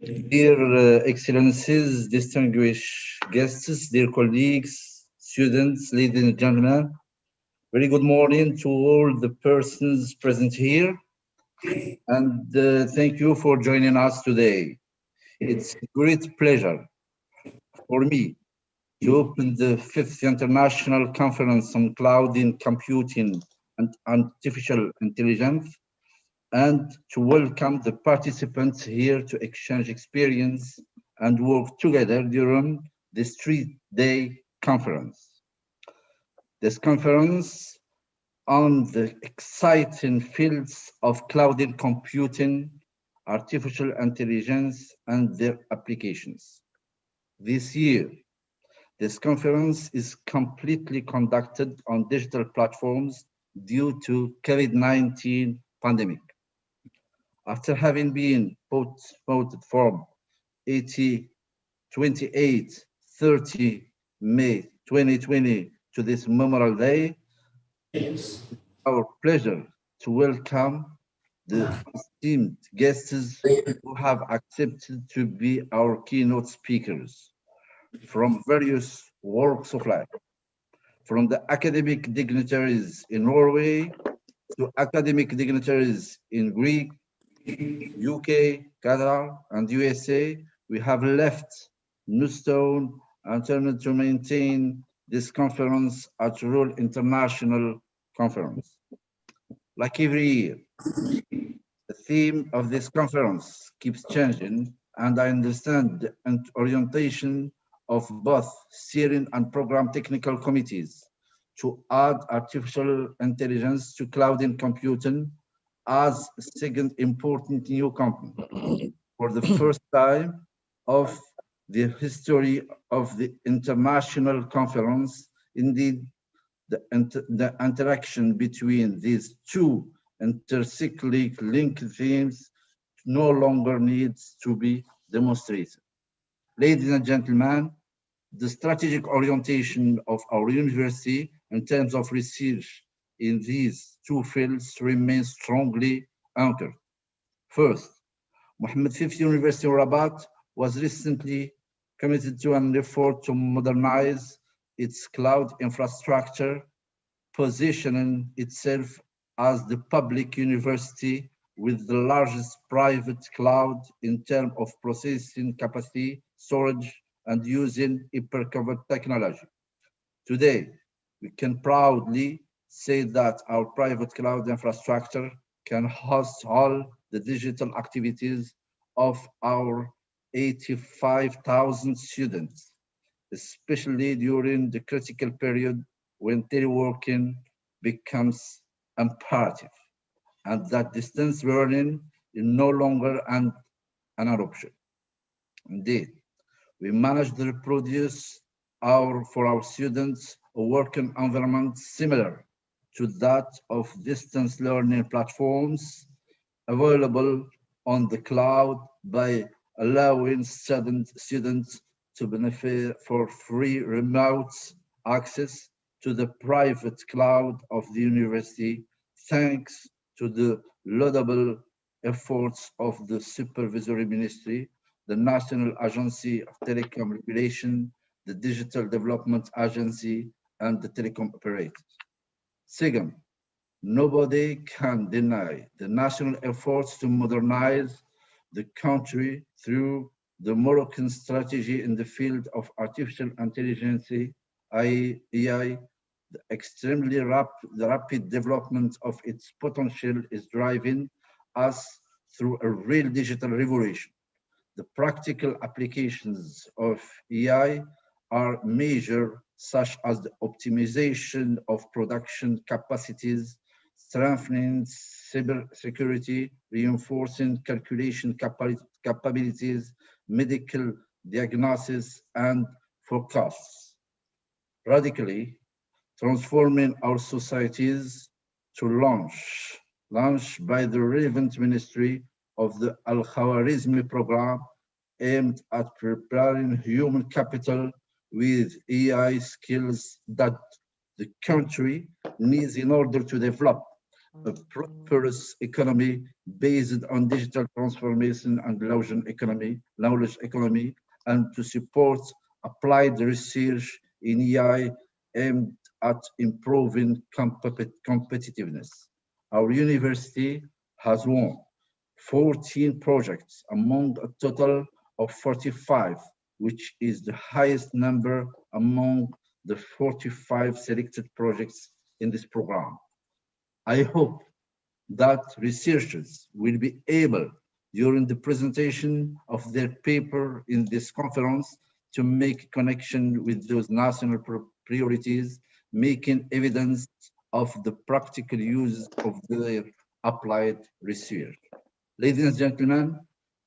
Dear Excellencies, distinguished guests, dear colleagues, students, ladies and gentlemen, very good morning to all the persons present here, and thank you for joining us today. It's a great pleasure for me to open the fifth International Conference on Cloud in Computing and Artificial Intelligence and to welcome the participants here to exchange experience and work together during this three-day conference. This conference on the exciting fields of cloud computing, artificial intelligence, and their applications. This year, this conference is completely conducted on digital platforms due to COVID-19 pandemic. After having been postponed from 80, 28, 30 May 2020 to this Memorial Day, our pleasure to welcome the esteemed guests who have accepted to be our keynote speakers from various walks of life, from the academic dignitaries in Norway to academic dignitaries in Greek, UK, Qatar, and USA, we have left no stone unturned to maintain this conference at Rule International Conference. Like every year, the theme of this conference keeps changing, and I understand the orientation of both steering and program technical committees to add artificial intelligence to cloud and computing as a second important new component for the first time of the history of the international conference. Indeed, the interaction between these two intrinsically linked themes no longer needs to be demonstrated. Ladies and gentlemen, the strategic orientation of our university in terms of research in these two fields remains strongly anchored. First, Mohammed V University in Rabat was recently committed to an effort to modernize its cloud infrastructure, positioning itself as the public university with the largest private cloud in terms of processing capacity, storage, and using hyperconverged technology. Today, we can proudly say that our private cloud infrastructure can host all the digital activities of our 85,000 students, especially during the critical period when teleworking becomes imperative and that distance learning is no longer an option. Indeed, we managed to produce for our students a working environment similar to that of distance learning platforms available on the cloud by allowing students to benefit for free remote access to the private cloud of the university, thanks to the laudable efforts of the Supervisory Ministry, the National Agency of Telecom Regulation, the Digital Development Agency, and the telecom operators. Second, nobody can deny the national efforts to modernize the country through the Moroccan strategy in the field of artificial intelligence, AI. The extremely rapid development of its potential is driving us through a real digital revolution. The practical applications of AI are major, such as the optimization of production capacities, strengthening cybersecurity, reinforcing calculation capabilities, medical diagnosis, and forecasts, radically transforming our societies to launched by the relevant ministry of the Al-Khwarizmi program aimed at preparing human capital with AI skills that the country needs in order to develop a prosperous economy based on digital transformation and knowledge economy, and to support applied research in AI aimed at improving competitiveness. Our university has won 14 projects among a total of 45, which is the highest number among the 45 selected projects in this program. I hope that researchers will be able, during the presentation of their paper in this conference, to make connection with those national priorities, making evidence of the practical use of their applied research. Ladies and gentlemen,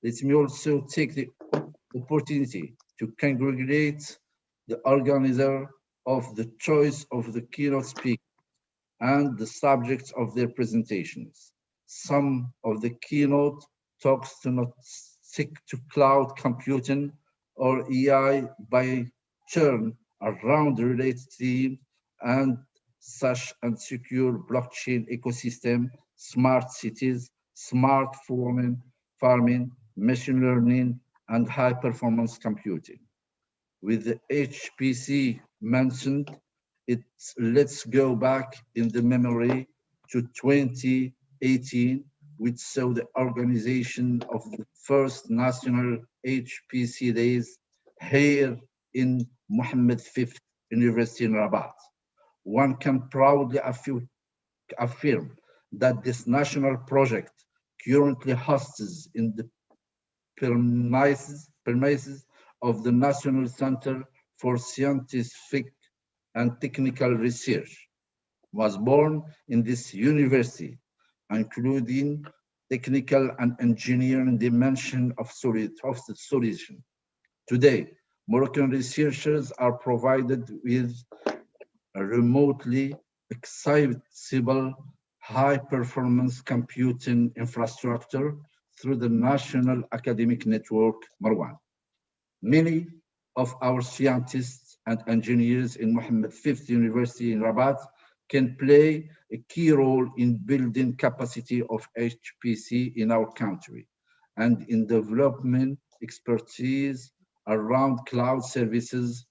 let me also take the opportunity to congratulate the organizer of the choice of the keynote speaker and the subjects of their presentations. Some of the keynote talks do not stick to cloud computing or AI by turn around the related themes and such and secure blockchain ecosystem, smart cities, smart farming, machine learning, and high performance computing. With the HPC mentioned, let's go back in the memory to 2018, which saw the organization of the first national HPC days here in Mohammed V University in Rabat. One can proudly affirm that this national project currently hosts in the premises of the National Center for Scientific and Technical Research, was born in this university, including technical and engineering dimension of the solution. Today, Moroccan researchers are provided with a remotely accessible high-performance computing infrastructure through the National Academic Network, Marwan. Many of our scientists and engineers in Mohammed V University in Rabat can play a key role in building capacity of HPC in our country and in development expertise around cloud services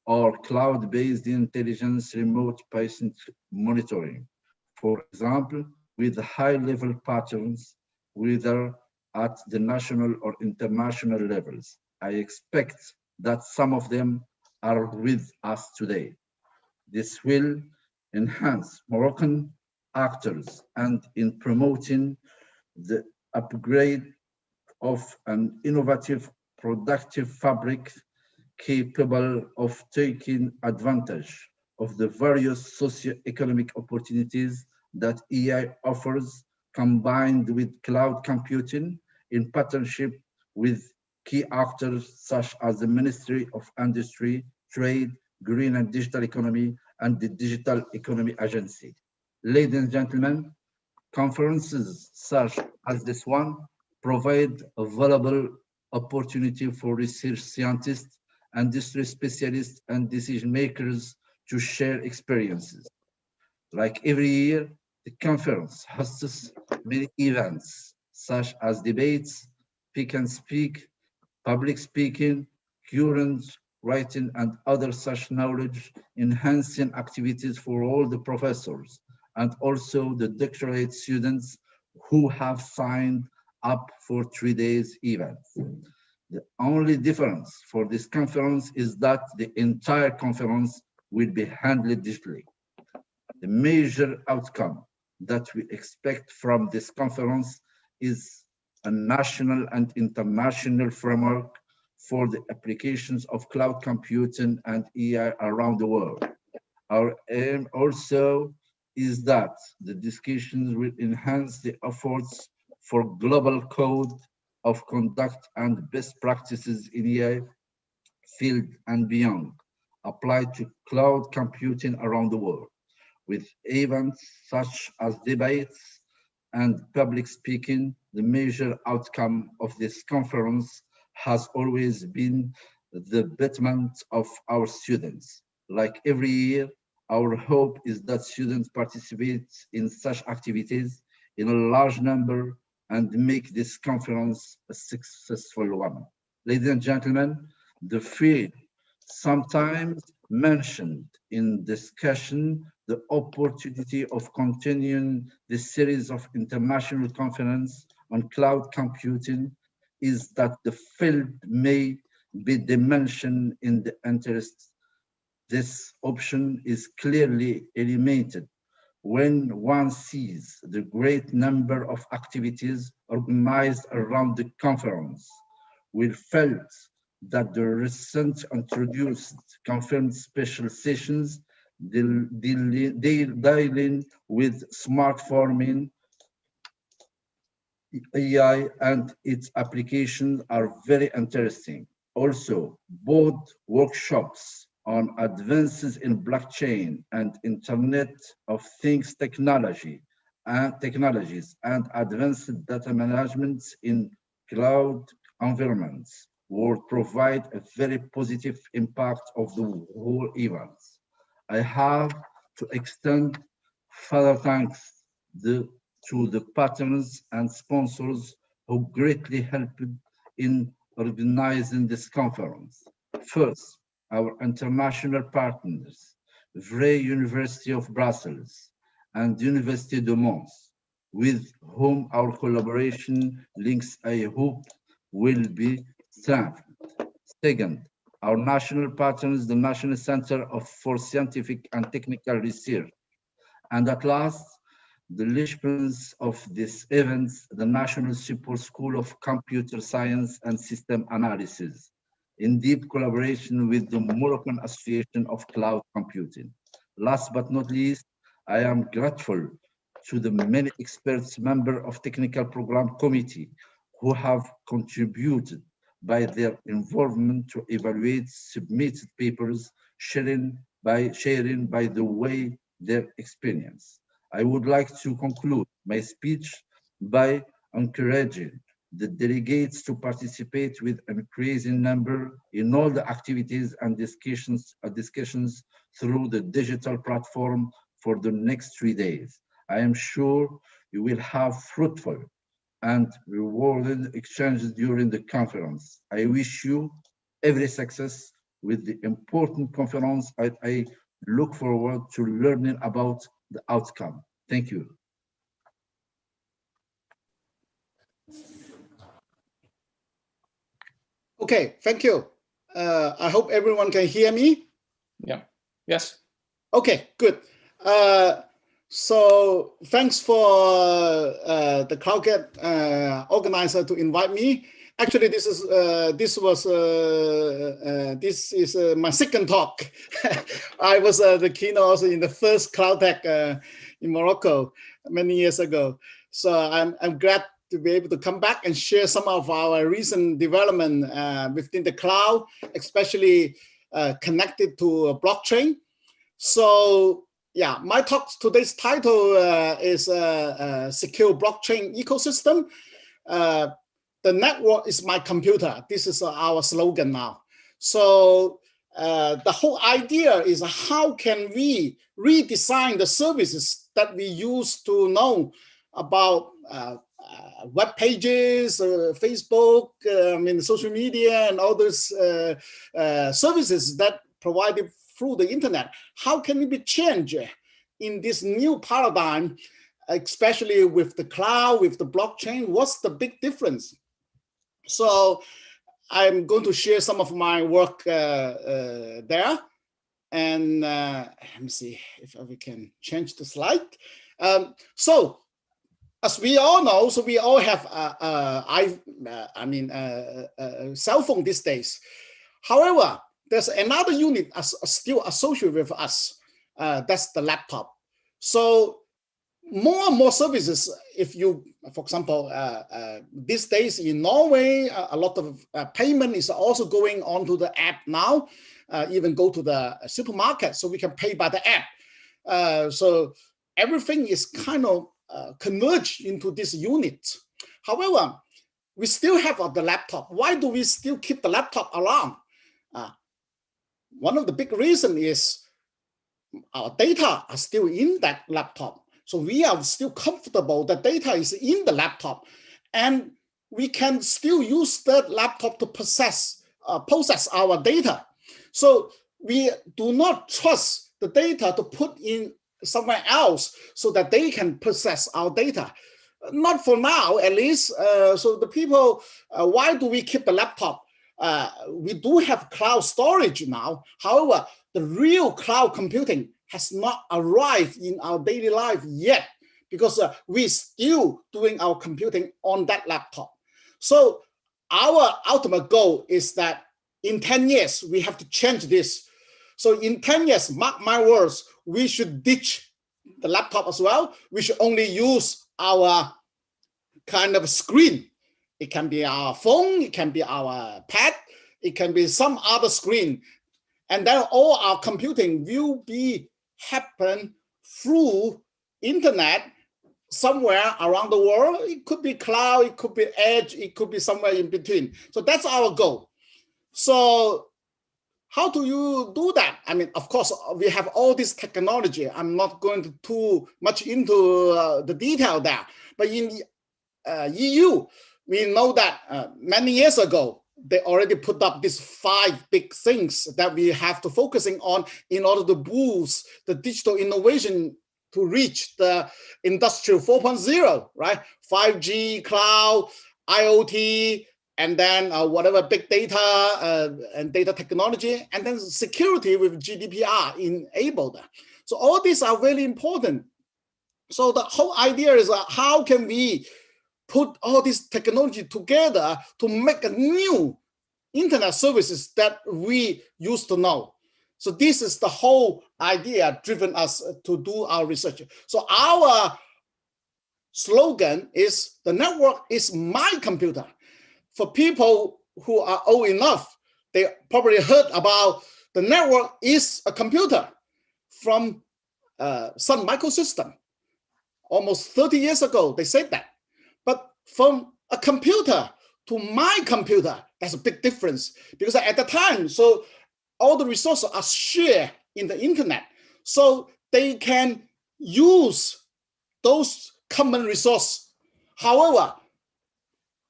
or cloud-based intelligence remote patient monitoring. For example, with high-level patterns, whether at the national or international levels. I expect that some of them are with us today. This will enhance Moroccan actors and in promoting the upgrade of an innovative, productive fabric capable of taking advantage of the various socio-economic opportunities that AI offers, combined with cloud computing in partnership with key actors such as the Ministry of Industry, Trade, Green and Digital Economy, and the Digital Economy Agency. Ladies and gentlemen, conferences such as this one provide a valuable opportunity for research scientists, industry specialists, and decision makers to share experiences. Like every year, the conference hosts many events such as debates, pick and speak, public speaking, current writing, and other such knowledge enhancing activities for all the professors and also the doctorate students who have signed up for 3 days event. The only difference for this conference is that the entire conference will be handled digitally. The major outcome that we expect from this conference is a national and international framework for the applications of cloud computing and AI around the world. Our aim also is that the discussions will enhance the efforts for global code of conduct and best practices in AI field and beyond, applied to cloud computing around the world, with events such as debates and public speaking. The major outcome of this conference has always been the betterment of our students. Like every year, Our hope is that students participate in such activities in a large number and make this conference a successful one. Ladies and gentlemen, the field sometimes mentioned in discussion the opportunity of continuing this series of international conferences on cloud computing is that the field may be dimensioned in the interest. This option is clearly eliminated when one sees the great number of activities organized around the conference. We felt that the recent introduced confirmed special sessions dealing with smart farming, AI and its applications are very interesting. Also, both workshops on advances in blockchain and Internet of Things technologies and advanced data management in cloud environments will provide a very positive impact of the whole event. I have to extend further thanks to the partners and sponsors who greatly helped in organizing this conference. First, our international partners, Vrij University of Brussels and Université de Mons, with whom our collaboration links I hope will be strengthened. Second, our national partners, the National Center for Scientific and Technical Research. And at last, the linchpins of this event, the National Support School of Computer Science and System Analysis, in deep collaboration with the Moroccan Association of Cloud Computing. Last but not least, I am grateful to the many experts members of Technical Program Committee who have contributed by their involvement to evaluate submitted papers, sharing by the way their experience. I would like to conclude my speech by encouraging the delegates to participate with an increasing number in all the activities and discussions through the digital platform for the next 3 days. I am sure you will have fruitful and rewarding exchanges during the conference. I wish you every success with the important conference. I look forward to learning about the outcome. Thank you. Okay, thank you. I hope everyone can hear me. Yeah. Yes. Okay, good. So thanks for the CloudGate organizer to invite me. Actually, this is my second talk. I was the keynote in the first CloudTech in Morocco many years ago. So I'm glad to be able to come back and share some of our recent development within the cloud, especially connected to blockchain. So yeah, my talk today's title is Secure Blockchain Ecosystem. The network is my computer. This is our slogan now. So the whole idea is how can we redesign the services that we used to know about web pages, Facebook, social media, and all those services that provided through the internet. How can it be changed in this new paradigm, especially with the cloud, with the blockchain? What's the big difference? So I'm going to share some of my work there. And let me see if we can change the slide. So as we all know, so we all have a cell phone these days. However, there's another unit still associated with us. That's the laptop. So more and more services, if you, for example, these days in Norway, a lot of payment is also going onto the app now, even go to the supermarket so we can pay by the app. So everything is kind of converged into this unit. However, we still have the laptop. Why do we still keep the laptop around? One of the big reasons is our data are still in that laptop. So we are still comfortable that data is in the laptop, and we can still use that laptop to process our data. So we do not trust the data to put in somewhere else so that they can process our data. Not for now, at least. So the people, why do we keep the laptop? We do have cloud storage now. However, the real cloud computing has not arrived in our daily life yet, because we're still doing our computing on that laptop. So our ultimate goal is that in 10 years, we have to change this. So in 10 years, mark my words, we should ditch the laptop as well. We should only use our kind of screen. It can be our phone, it can be our pad, it can be some other screen. And then all our computing will be happen through internet somewhere around the world. It could be cloud, it could be edge, it could be somewhere in between. So that's our goal. So how do you do that? I mean, of course, we have all this technology. I'm not going too much into the detail there. But in EU, we know that many years ago, they already put up these 5 big things that we have to focusing on in order to boost the digital innovation to reach the industrial 4.0, right? 5G, cloud, IoT, and then whatever big data and data technology, and then security with GDPR enabled. So all these are very important. So the whole idea is how can we put all this technology together to make a new internet services that we used to know. So this is the whole idea driven us to do our research. So our slogan is, the network is my computer. For people who are old enough, they probably heard about the network is a computer from Sun Microsystem. Almost 30 years ago, they said that. But from a computer to my computer, that's a big difference. Because at the time, so all the resources are shared in the internet. So they can use those common resources. However,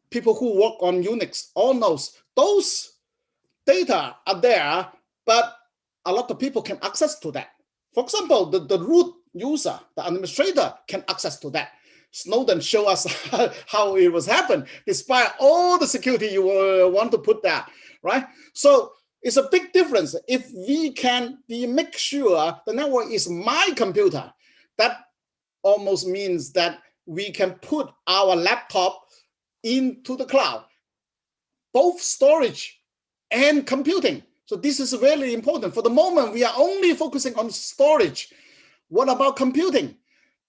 people who work on Unix all knows those data are there, but a lot of people can access to that. For example, the root user, the administrator can access to that. Snowden showed us how it was happened, despite all the security you want to put there, right? So it's a big difference. If we can make sure the network is my computer, that almost means that we can put our laptop into the cloud, both storage and computing. So this is really important. For the moment, we are only focusing on storage. What about computing?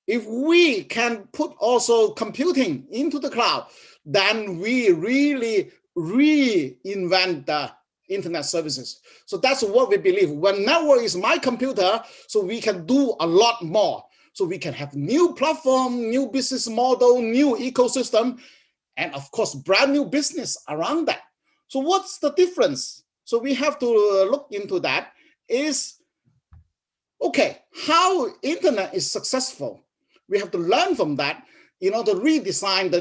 If we can put also computing into the cloud, then we really reinvent the internet services. So that's what we believe. When network is my computer, so we can do a lot more. So we can have new platform, new business model, new ecosystem, and of course, brand new business around that. So what's the difference? So we have to look into that is, okay, how internet is successful. We have to learn from that in order to redesign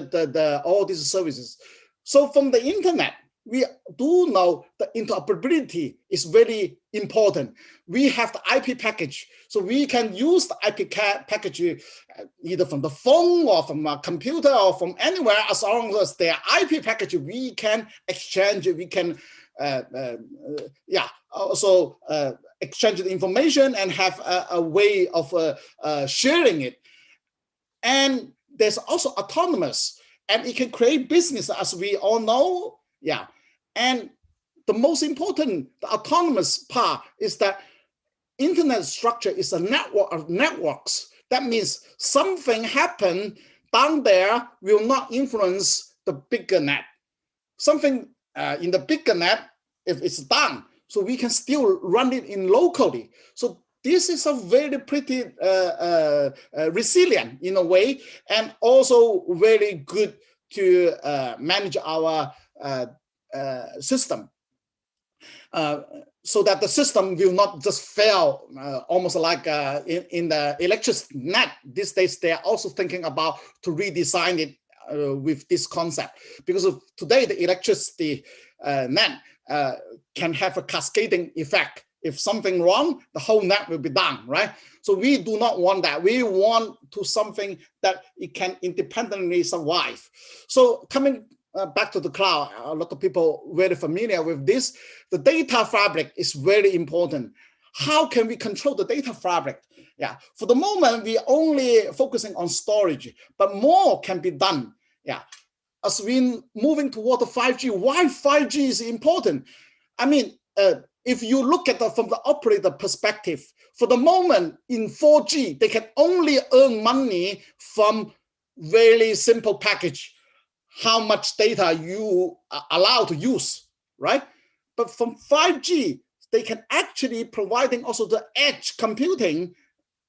all these services. So from the internet, we do know that interoperability is very important. We have the IP package, so we can use the IP package either from the phone or from a computer or from anywhere. As long as their IP package, we can exchange, we can also exchange the information and have a way of sharing it. And there's also autonomous, and it can create business, as we all know. Yeah, and the most important, the autonomous part, is that internet structure is a network of networks. That means something happened down there will not influence the bigger net. Something in the bigger net, if it's done, so we can still run it in locally. So this is a very pretty resilient in a way, and also very good to manage our system. so that the system will not just fail, almost like in the electricity net. These days, they are also thinking about to redesign it with this concept, because of today the electricity net can have a cascading effect. If something wrong, the whole net will be down, right? So we do not want that. We want to something that it can independently survive. So coming back to the cloud, a lot of people very familiar with this. The data fabric is very important. How can we control the data fabric? Yeah, for the moment, we only focusing on storage, but more can be done. Yeah, as we moving toward the 5G, why 5G is important? I mean, if you look at from the operator perspective, for the moment in 4G, they can only earn money from very simple package, how much data you are allowed to use, right? But from 5G, they can actually providing also the edge computing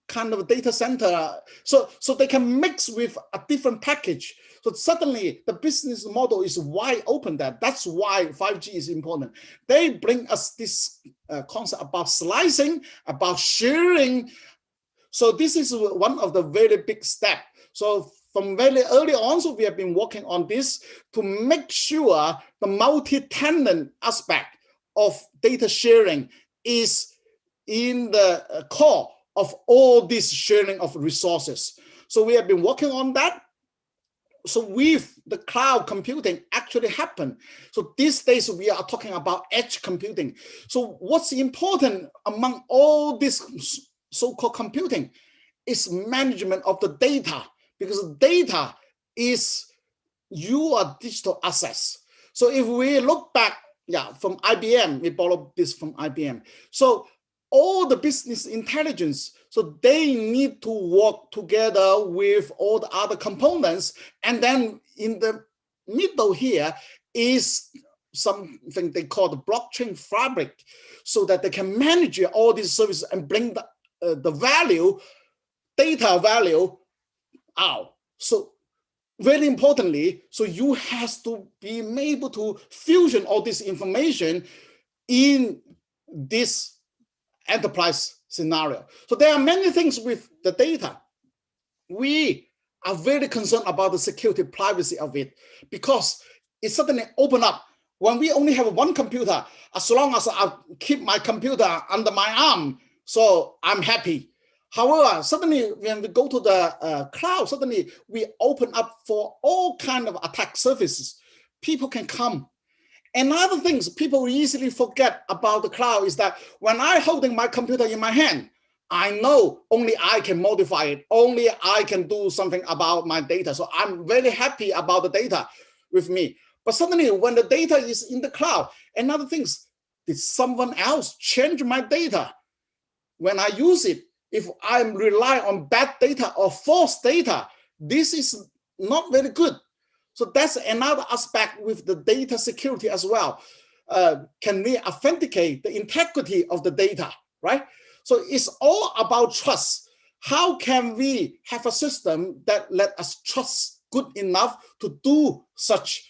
kind of data center. So they can mix with a different package. So suddenly the business model is wide open there. That's why 5G is important. They bring us this concept about slicing, about sharing. So this is one of the very big steps. So from very early on, so we have been working on this to make sure the multi-tenant aspect of data sharing is in the core of all this sharing of resources. So we have been working on that. So with the cloud computing actually happened. So these days we are talking about edge computing. So what's important among all this so-called computing is management of the data, because data is your digital assets. So if we look back, from IBM, we borrowed this from IBM. So all the business intelligence, so they need to work together with all the other components. And then in the middle here is something they call the blockchain fabric, so that they can manage all these services and bring the value, data value out. So very importantly, so you have to be able to fusion all this information in this enterprise scenario. So there are many things with the data. We are very concerned about the security, privacy of it, because it suddenly open up. When we only have one computer, as long as I keep my computer under my arm, so I'm happy. However, suddenly when we go to the cloud, suddenly we open up for all kind of attack surfaces. People can come. And other things people easily forget about the cloud is that when I'm holding my computer in my hand, I know only I can modify it. Only I can do something about my data. So I'm very happy about the data with me. But suddenly when the data is in the cloud, and other things, did someone else change my data? When I use it, if I'm relying on bad data or false data, this is not very good. So that's another aspect with the data security as well. Can we authenticate the integrity of the data, right? So it's all about trust. How can we have a system that let us trust good enough to do such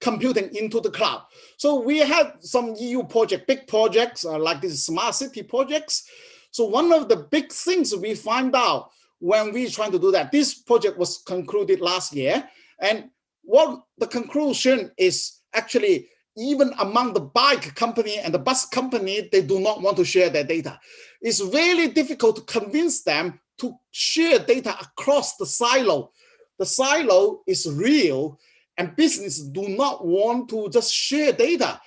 computing into the cloud? So we had some EU project, big projects like these smart city projects. So one of the big things we find out when we're trying to do that, this project was concluded last year. And what the conclusion is actually, even among the bike company and the bus company, they do not want to share their data. It's really difficult to convince them to share data across the silo. The silo is real, and businesses do not want to just share data.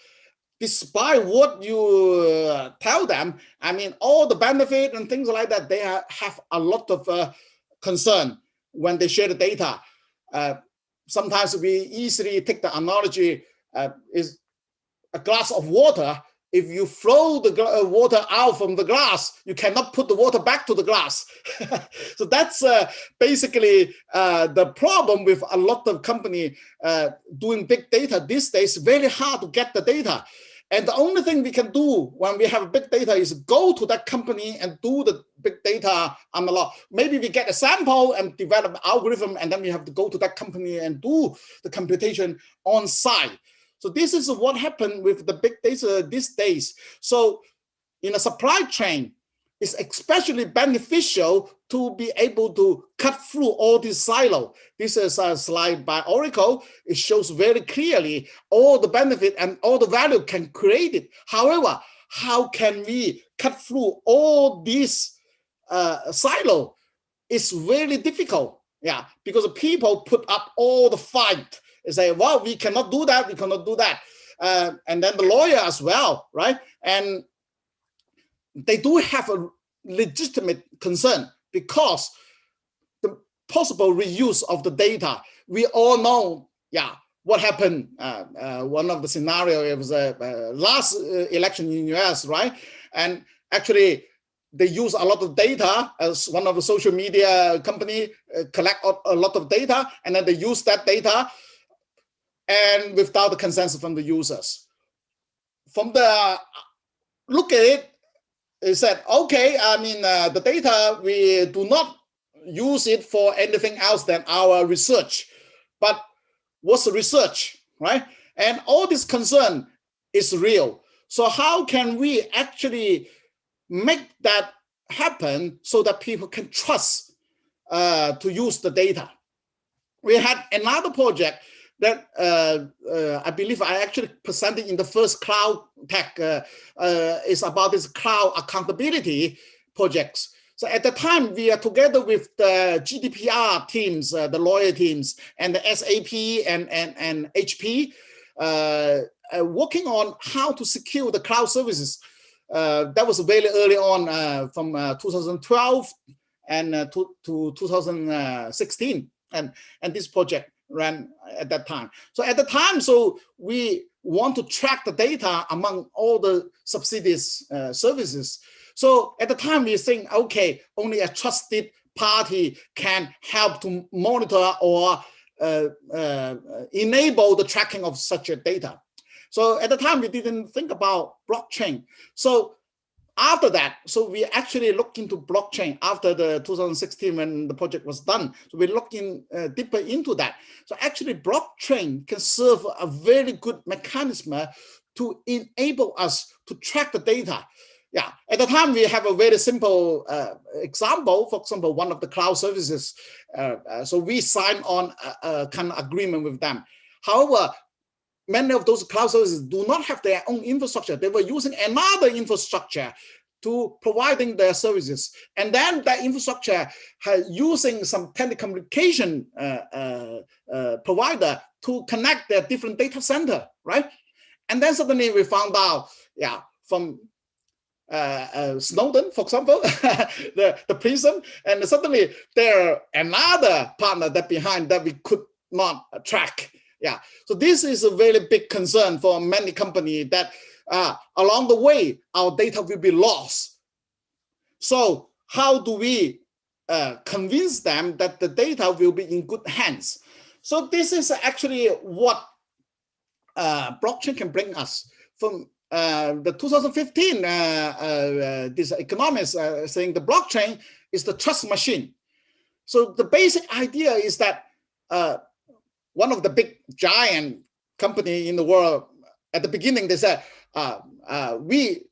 Despite what you tell them, I mean, all the benefit and things like that, they have a lot of concern when they share the data. Sometimes we easily take the analogy is a glass of water. If you throw the water out from the glass, you cannot put the water back to the glass. So that's basically the problem with a lot of company doing big data these days. Very hard to get the data. And the only thing we can do when we have big data is go to that company and do the big data analog. Maybe we get a sample and develop an algorithm, and then we have to go to that company and do the computation on site. So this is what happened with the big data these days. So in a supply chain, it's especially beneficial to be able to cut through all these silos. This is a slide by Oracle. It shows very clearly all the benefit and all the value can create it. However, how can we cut through all these silos? It's really difficult, yeah, because people put up all the fight. They say, well, we cannot do that, we cannot do that. And then the lawyer as well, right? And they do have a legitimate concern because the possible reuse of the data, we all know, yeah, what happened. One of the scenarios, it was a last election in the US, right? And actually, they use a lot of data as one of the social media company collect a lot of data, and then they use that data and without the consensus from the users. From the look at it, it said, okay, I mean, the data, we do not use it for anything else than our research. But what's the research, right? And all this concern is real. So how can we actually make that happen so that people can trust to use the data? We had another project that I believe I actually presented in the first Cloud Tech is about this cloud accountability projects. So at the time, we are together with the GDPR teams, the lawyer teams, and the SAP and HP, working on how to secure the cloud services. That was very early on from 2012 and to 2016. And this project ran at that time. So at the time, so we want to track the data among all the subsidies services. So at the time, we think, okay, only a trusted party can help to monitor or enable the tracking of such a data. So at the time, we didn't think about blockchain. So after that, so we actually looked into blockchain after the 2016 when the project was done. So we're looking deeper into that. So actually, blockchain can serve a very good mechanism to enable us to track the data. Yeah, at the time, we have a very simple example. For example, one of the cloud services. So we signed on a kind of agreement with them. However, many of those cloud services do not have their own infrastructure. They were using another infrastructure to providing their services. And then that infrastructure using some telecommunication provider to connect their different data center, right? And then suddenly we found out, yeah, from Snowden, for example, the prison, and suddenly there another partner that behind that we could not track. Yeah, so this is a very big concern for many companies that along the way, our data will be lost. So how do we convince them that the data will be in good hands? So this is actually what blockchain can bring us. From the 2015, this economists saying the blockchain is the trust machine. So the basic idea is that one of the big giant company in the world, at the beginning, they said, we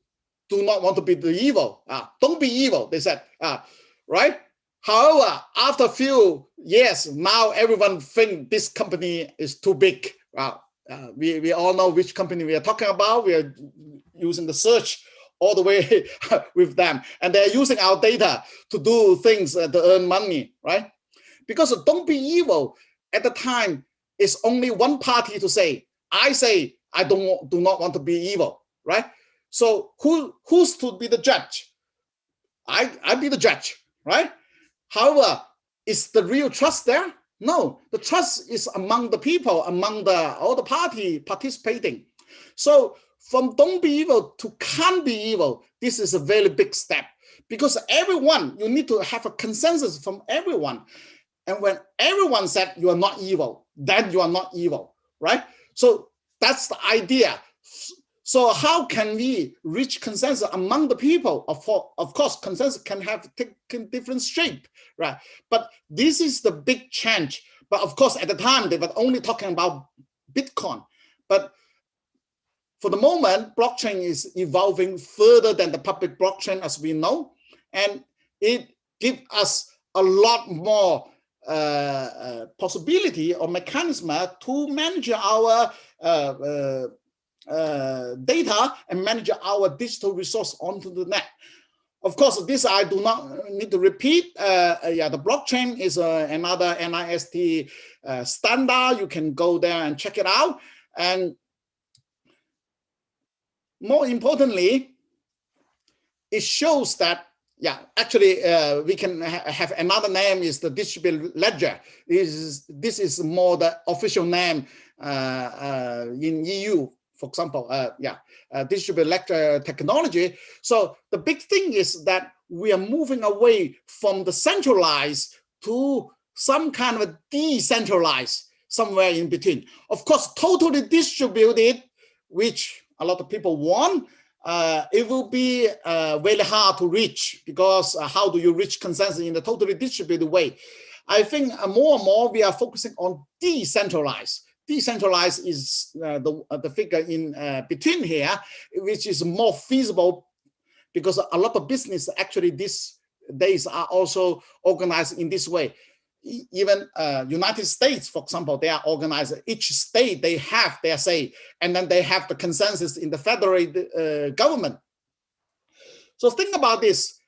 do not want to be the evil. Don't be evil, they said, right? However, after a few years, now everyone think this company is too big. We all know which company we are talking about. We are using the search all the way with them. And they're using our data to do things to earn money, right? Because don't be evil, at the time, it's only one party to say, I say, I do not want to be evil, right? So who's to be the judge? I be the judge, right? However, is the real trust there? No, the trust is among the people, among all the party participating. So from don't be evil to can't be evil, this is a very big step, because everyone, you need to have a consensus from everyone. And when everyone said you are not evil, then you are not evil, right? So that's the idea. So how can we reach consensus among the people? Of course, consensus can have taken different shape, right? But this is the big change. But of course, at the time, they were only talking about Bitcoin. But for the moment, blockchain is evolving further than the public blockchain as we know, and it gives us a lot more possibility or mechanism to manage our data and manage our digital resource onto the net. Of course, this I do not need to repeat. The blockchain is another NIST standard. You can go there and check it out. And more importantly, it shows that, actually, we can have another name is the distributed ledger. This is more the official name in EU, for example, distributed ledger technology. So the big thing is that we are moving away from the centralized to some kind of a decentralized, somewhere in between. Of course, totally distributed, which a lot of people want, it will be very hard to reach, because how do you reach consensus in a totally distributed way? I think more and more we are focusing on decentralized. Decentralized is the figure in between here, which is more feasible, because a lot of business actually these days are also organized in this way. Even United States, for example, they are organized. Each state, they have their say, and then they have the consensus in the federal government. So think about this.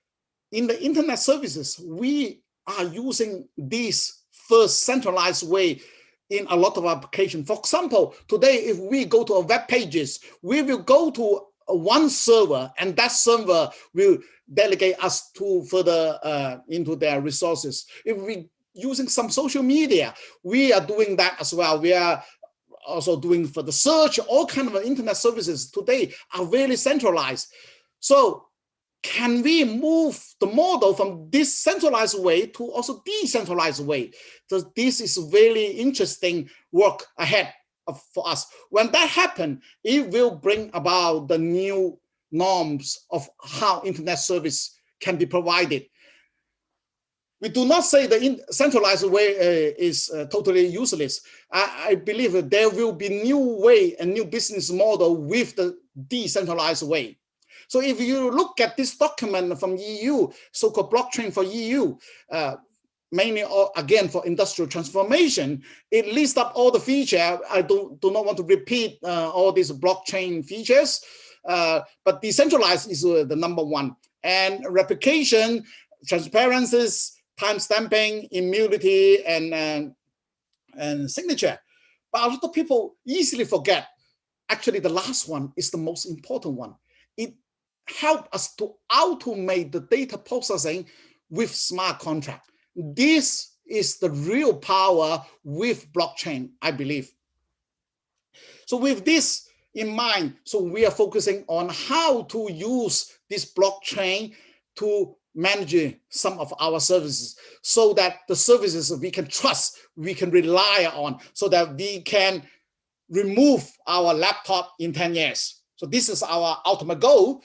In the internet services, we are using this first centralized way in a lot of applications. For example, today, if we go to our web pages, we will go to one server, and that server will delegate us to further into their resources. If we using some social media, we are doing that as well. We are also doing for the search. All kind of internet services today are very centralized. So can we move the model from this centralized way to also decentralized way? So this is very interesting work ahead for us. When that happens, it will bring about the new norms of how internet service can be provided. We do not say the centralized way is totally useless. I believe that there will be new way and new business model with the decentralized way. So if you look at this document from EU, so-called blockchain for EU, mainly again for industrial transformation, it lists up all the features. I do not want to repeat all these blockchain features, but decentralized is the number one. And replication, transparencies, timestamping, immunity, and signature. But a lot of people easily forget. Actually, the last one is the most important one. It helps us to automate the data processing with smart contract. This is the real power with blockchain, I believe. So with this in mind, so we are focusing on how to use this blockchain to manage some of our services, so that the services we can trust, we can rely on, so that we can remove our laptop in 10 years. So this is our ultimate goal.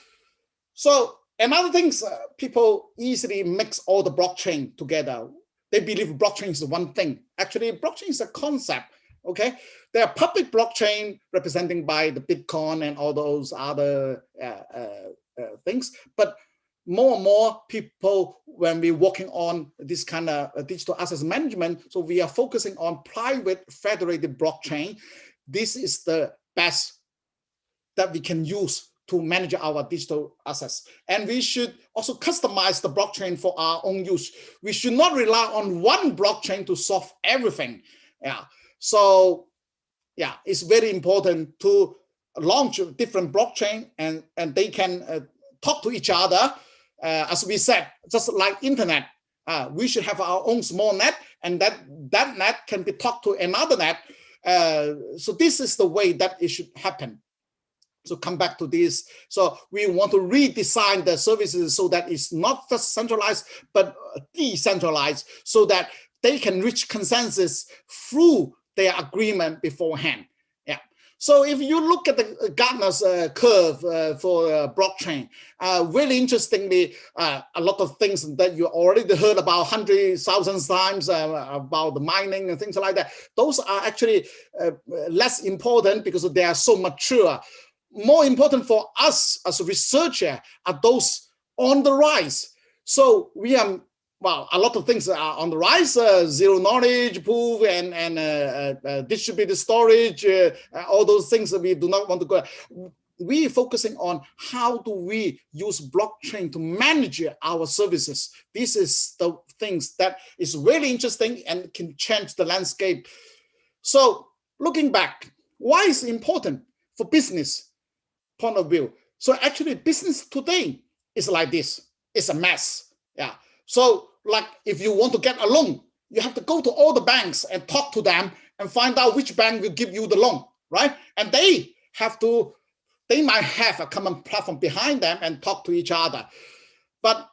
So another thing, people easily mix all the blockchain together. They believe blockchain is one thing. Actually, blockchain is a concept, okay? There are public blockchain representing by the Bitcoin and all those other things, but more and more people, when we're working on this kind of digital assets management, so we are focusing on private federated blockchain. This is the best that we can use to manage our digital assets. And we should also customize the blockchain for our own use. We should not rely on one blockchain to solve everything. So it's very important to launch different blockchain, and they can talk to each other. As we said, just like internet, we should have our own small net, and that net can be talked to another net. So this is the way that it should happen. So come back to this. So we want to redesign the services so that it's not just centralized, but decentralized, so that they can reach consensus through their agreement beforehand. So if you look at the Gartner's curve for blockchain, really interestingly, a lot of things that you already heard about 100,000 times about the mining and things like that, those are actually less important because they are so mature. more important for us as a researcher are those on the rise. So we are, well, a lot of things are on the rise, zero knowledge proof and distributed storage, all those things that we do not want to go. We focusing on how do we use blockchain to manage our services. This is the things that is really interesting and can change the landscape. So looking back, why is it important for business point of view? So actually business today is like this. It's a mess. Yeah. So like if you want to get a loan, you have to go to all the banks and talk to them and find out which bank will give you the loan, right? And they might have a common platform behind them and talk to each other. But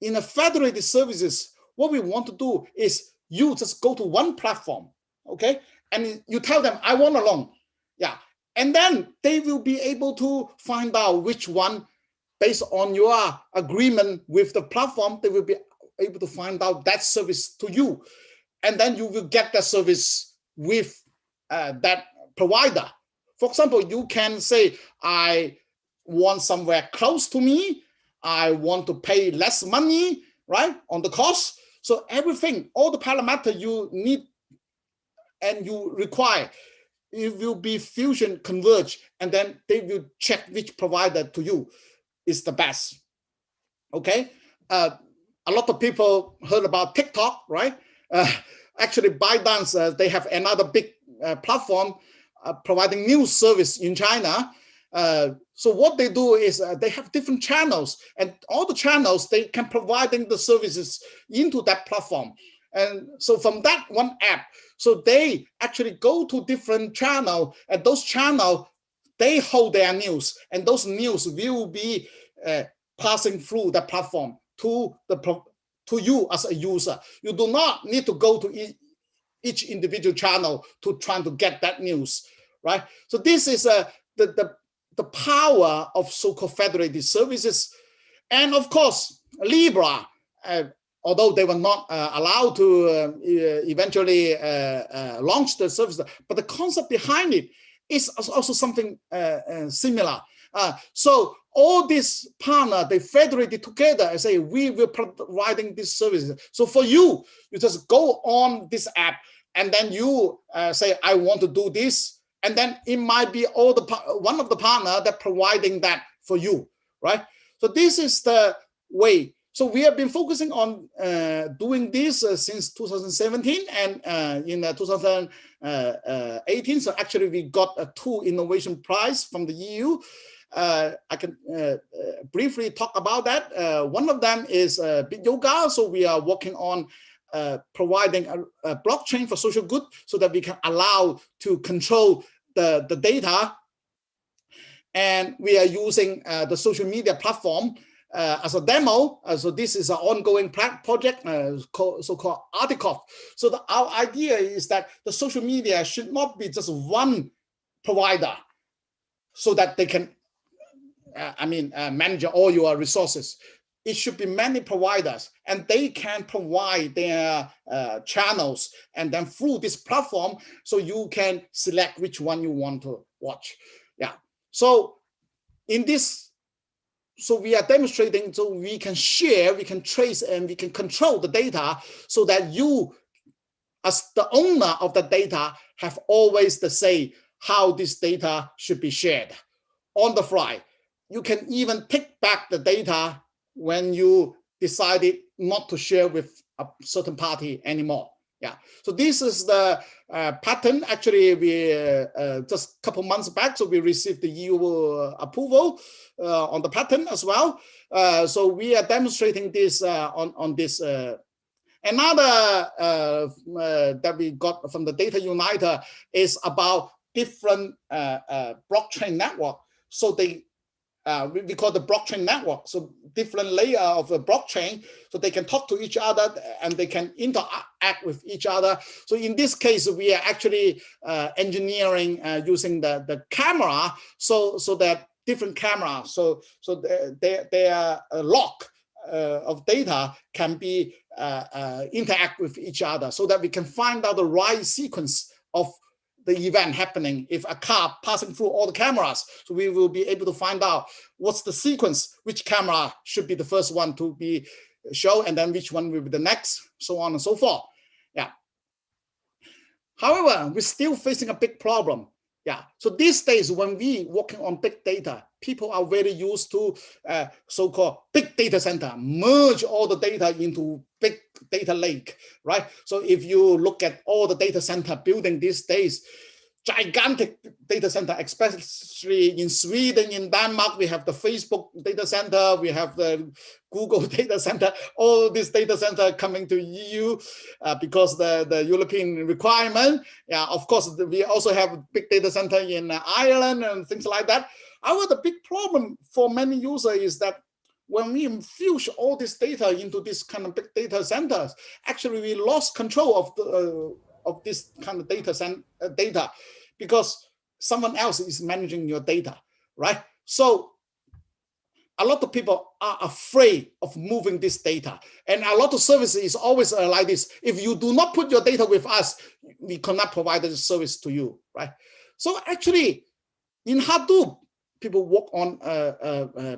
in a federated services, what we want to do is you just go to one platform, okay? And you tell them, I want a loan. Yeah. And then they will be able to find out which one, based on your agreement with the platform, they will be able to find out that service to you. And then you will get that service with that provider. For example, you can say, I want somewhere close to me. I want to pay less money, right, on the cost. So everything, all the parameters you need and you require, it will be fusion converge, and then they will check which provider to you is the best. Okay. A lot of people heard about TikTok, right? Actually, ByteDance, they have another big platform providing news service in China. So what they do is they have different channels, and all the channels, they can providing the services into that platform. And so from that one app, so they actually go to different channel, and those channel, they hold their news, and those news will be passing through the platform to you as a user. You do not need to go to each individual channel to try to get that news, right? So this is the power of so-called federated services. And of course, Libra, although they were not allowed to eventually launch the service, but the concept behind it is also something similar. So all these partners, they federated together and say, we will providing this service. So for you, you just go on this app, and then you say, I want to do this. And then it might be one of the partners that providing that for you, right? So this is the way. So we have been focusing on doing this since 2017 and in 2018. So actually we got 2 innovation prize from the EU. I can briefly talk about that. One of them is BitYoga. So we are working on providing a blockchain for social good so that we can allow to control the data. And we are using the social media platform as a demo. So this is an ongoing project so-called Articoff. So our idea is that the social media should not be just one provider so that they can manage all your resources. It should be many providers, and they can provide their channels, and then through this platform, so you can select which one you want to watch. Yeah. So in this, so we are demonstrating, so we can share, we can trace, and we can control the data, so that you, as the owner of the data, have always the say how this data should be shared on the fly. You can even take back the data when you decided not to share with a certain party anymore. Yeah. So this is the patent. Actually, we just a couple months back, so we received the EU approval on the patent as well. So we are demonstrating this on this. Another that we got from the Data Uniter is about different blockchain network. So they we call the blockchain network. So different layer of the blockchain, so they can talk to each other and they can interact with each other. So in this case, we are actually engineering using the camera, so that different cameras, so their lock of data can be interact with each other, so that we can find out the right sequence of the event happening. If a car passing through all the cameras, so we will be able to find out what's the sequence, which camera should be the first one to be shown, and then which one will be the next, so on and so forth. Yeah. However, we're still facing a big problem. Yeah. So these days, when we working on big data, people are very used to so-called big data center, merge all the data into big data lake, right? So if you look at all the data center building these days, gigantic data center, especially in Sweden, in Denmark, we have the Facebook data center, we have the Google data center, all this data center coming to EU because the European requirement. Yeah, of course, we also have big data center in Ireland and things like that. However, the big problem for many users is that when we infuse all this data into this kind of big data centers, actually we lost control of this kind of data because someone else is managing your data, right? So a lot of people are afraid of moving this data. And a lot of services is always like this. If you do not put your data with us, we cannot provide the service to you, right? So actually, in Hadoop, people work on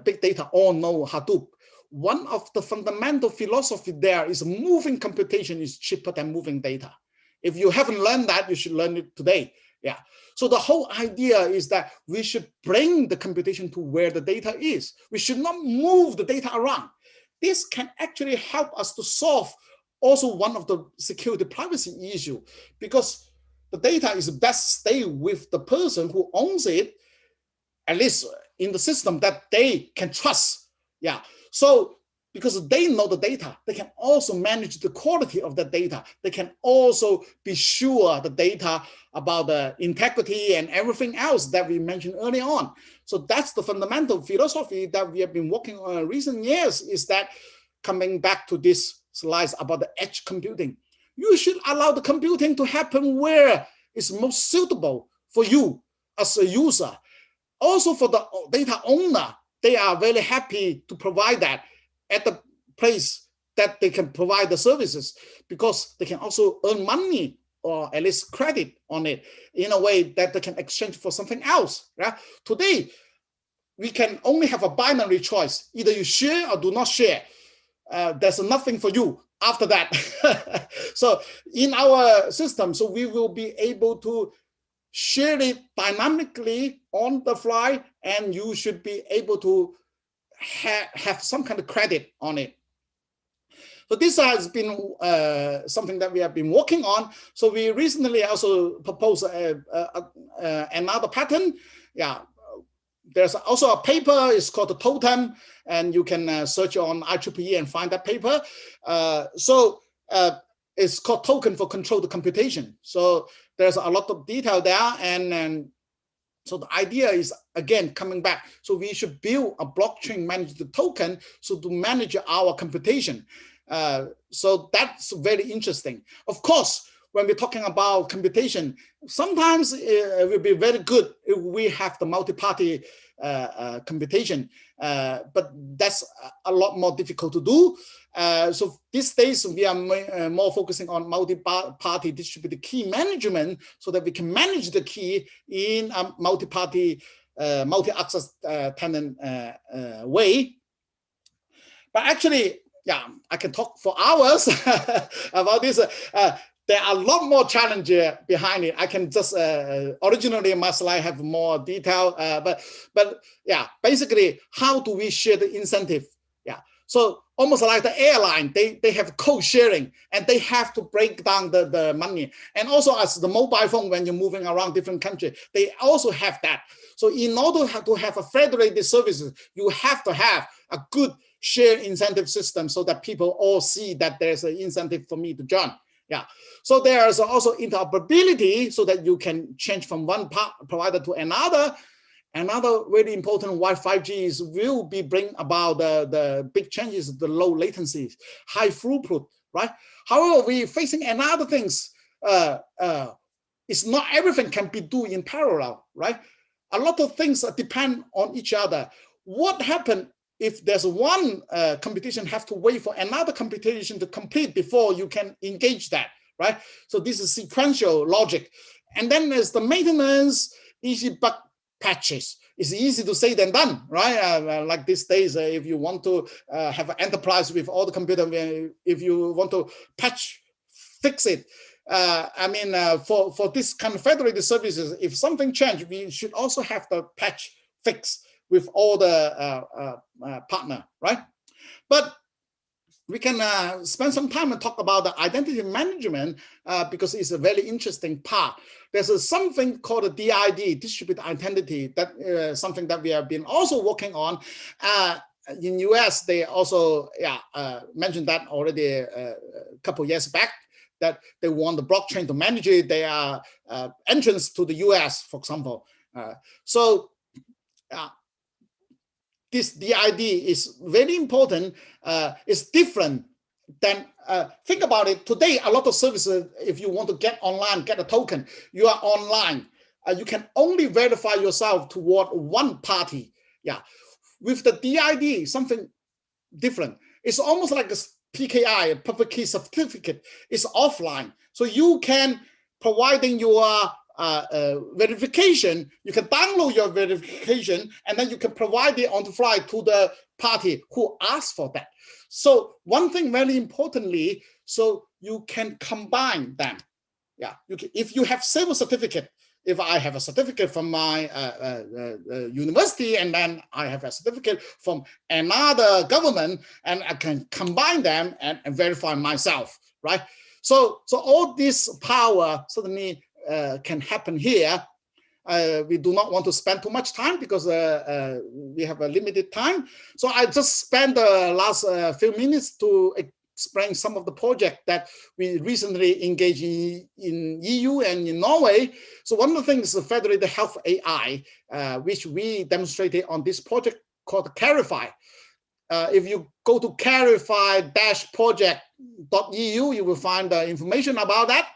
big data, all know Hadoop. One of the fundamental philosophy there is moving computation is cheaper than moving data. If you haven't learned that, you should learn it today. Yeah. So the whole idea is that we should bring the computation to where the data is. We should not move the data around. This can actually help us to solve also one of the security privacy issue, because the data is best stay with the person who owns it, at least in the system that they can trust. Yeah. So because they know the data, they can also manage the quality of the data. They can also be sure the data about the integrity and everything else that we mentioned earlier on. So that's the fundamental philosophy that we have been working on in recent years, is that coming back to this slides about the edge computing. You should allow the computing to happen where it's most suitable for you as a user. Also for the data owner, they are very happy to provide that at the place that they can provide the services, because they can also earn money or at least credit on it in a way that they can exchange for something else. Yeah? Today, we can only have a binary choice. Either you share or do not share. There's nothing for you after that. So in our system, so we will be able to share it dynamically on the fly, and you should be able to have some kind of credit on it. So this has been something that we have been working on. So we recently also proposed another patent. Yeah, there's also a paper. It's called the Totem, and you can search on IEEE and find that paper. It's called Token for Controlled Computation. So there's a lot of detail there, and so the idea is, again, coming back. So we should build a blockchain managed token so to manage our computation. So that's very interesting. Of course, when we're talking about computation, sometimes it will be very good if we have the multi-party computation, but that's a lot more difficult to do. So these days we are more focusing on multi-party distributed key management, so that we can manage the key in a multi-party, multi-access tenant way. But actually, yeah, I can talk for hours about this. There are a lot more challenges behind it. I can just, originally my slide have more detail, but yeah, basically, how do we share the incentive? Yeah, so almost like the airline, they have co-sharing, and they have to break down the money. And also as the mobile phone, when you're moving around different countries, they also have that. So in order to have a federated services, you have to have a good share incentive system so that people all see that there's an incentive for me to join. Yeah, so there's also interoperability so that you can change from one provider to another. Another really important why 5G will be bring about the big changes, the low latency, high throughput, right? However, we're facing another things. It's not everything can be done in parallel, right? A lot of things depend on each other. What happens if there's one computation have to wait for another computation to complete before you can engage that, right? So this is sequential logic. And then there's the maintenance, easy bug patches. It's easy to say than done, right? Like these days, if you want to have an enterprise with all the computer, if you want to fix it, for this kind of federated services, if something changed, we should also have the patch fix with all the partner, right? But we can spend some time and talk about the identity management because it's a very interesting part. There's something called a DID, distributed identity, that something that we have been also working on. In US, they also mentioned that already a couple of years back, that they want the blockchain to manage their entrance to the US, for example. This DID is very important. It's different than, think about it, today a lot of services, if you want to get online, get a token, you are online. You can only verify yourself toward one party. Yeah, with the DID, something different. It's almost like a PKI, a public key certificate. It's offline. So you can, providing your verification, you can download your verification and then you can provide it on the fly to the party who asks for that. So one thing very importantly, so you can combine them. Yeah, if you have several certificate, if I have a certificate from my university and then I have a certificate from another government, and I can combine them and verify myself, right? So all this power certainly can happen here. We do not want to spend too much time because we have a limited time. So I just spent the last few minutes to explain some of the project that we recently engaged in EU and in Norway. So one of the things is Federated Health AI, which we demonstrated on this project called Clarify. If you go to clarify-project.eu, you will find the information about that.